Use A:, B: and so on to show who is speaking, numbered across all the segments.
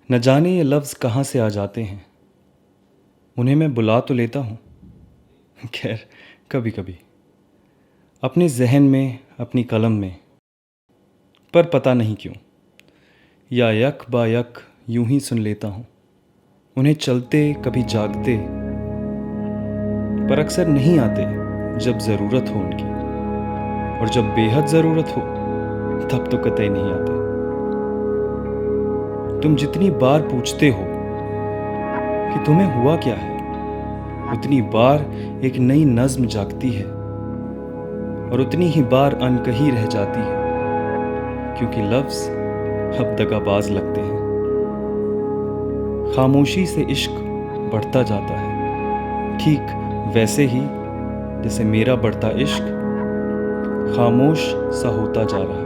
A: न जाने ये लफ्ज़ कहाँ से आ जाते हैं। उन्हें मैं बुला तो लेता हूँ, खैर कभी कभी, अपने जहन में, अपनी कलम में, पर पता नहीं क्यों, या यक बा यक यूं ही सुन लेता हूँ उन्हें चलते, कभी जागते, पर अक्सर नहीं आते जब ज़रूरत हो उनकी, और जब बेहद ज़रूरत हो तब तो कतई नहीं आते। तुम जितनी बार पूछते हो कि तुम्हें हुआ क्या है, उतनी बार एक नई नज़्म जागती है और उतनी ही बार अनकही रह जाती है, क्योंकि लफ्ज़ अब दगाबाज लगते हैं। खामोशी से इश्क बढ़ता जाता है, ठीक वैसे ही जैसे मेरा बढ़ता इश्क खामोश सा होता जा रहा है।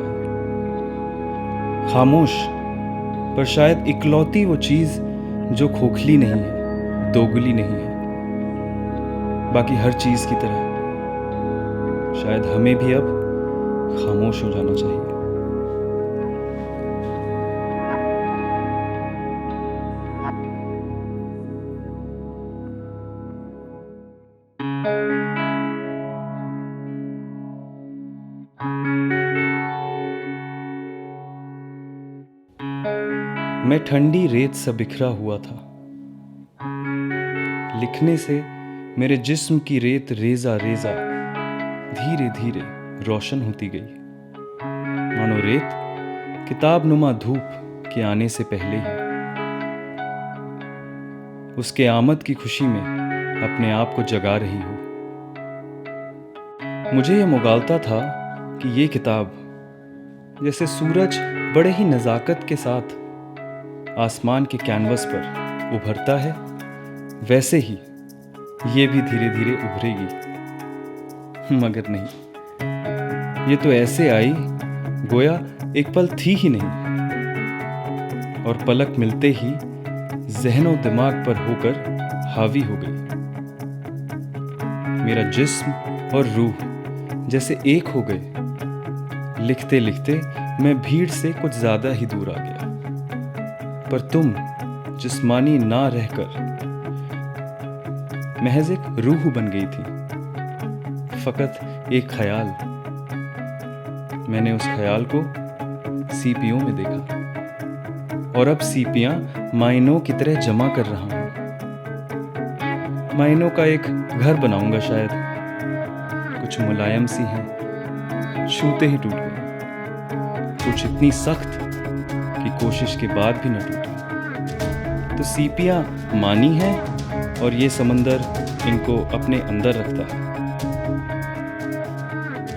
A: खामोश, पर शायद इकलौती वो चीज़ जो खोखली नहीं है, दोगली नहीं है। बाकी हर चीज़ की तरह शायद हमें भी अब खामोश हो जाना चाहिए। मैं ठंडी रेत सा बिखरा हुआ था। लिखने से मेरे जिस्म की रेत रेजा रेजा धीरे धीरे रोशन होती गई, मानो रेत किताब नुमा धूप के आने से पहले ही उसके आमद की खुशी में अपने आप को जगा रही हो। मुझे यह मुगालता था कि ये किताब जैसे सूरज बड़े ही नज़ाकत के साथ आसमान के कैनवस पर उभरता है, वैसे ही ये भी धीरे धीरे उभरेगी। मगर नहीं, ये तो ऐसे आई गोया एक पल थी ही नहीं, और पलक मिलते ही ज़हन और दिमाग पर होकर हावी हो गई। मेरा जिस्म और रूह जैसे एक हो गए। लिखते लिखते मैं भीड़ से कुछ ज़्यादा ही दूर आ गया, पर तुम जिस्मानी ना रहकर महज एक रूह बन गई थी। फकत एक ख्याल। मैंने उस ख्याल को सीपियों में देखा, और अब सीपियां मायनों की तरह जमा कर रहा हूं। मायनों का एक घर बनाऊंगा शायद। कुछ मुलायम सी हैं, छूते ही टूट गई। कुछ इतनी सख्त कि कोशिश के बाद भी न टूटी। तो सीपियां मानी हैं, और ये समंदर इनको अपने अंदर रखता है।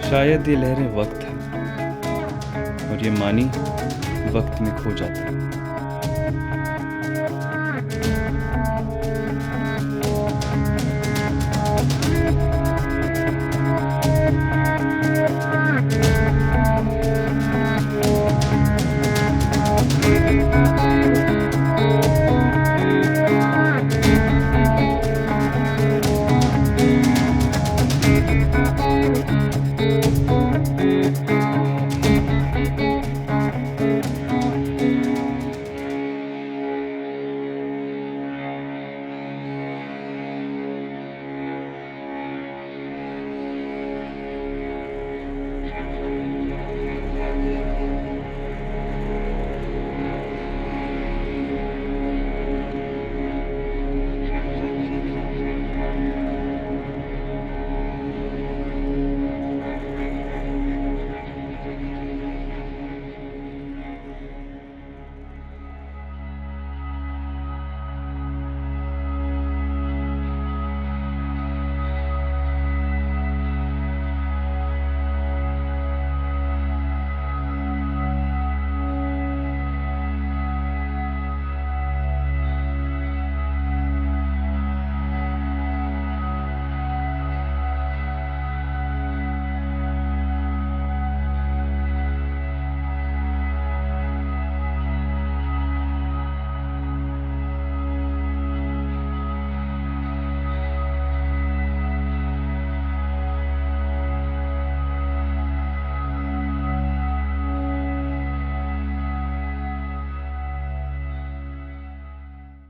A: शायद ये लहरें वक्त है, और ये मानी वक्त में खो जाती है।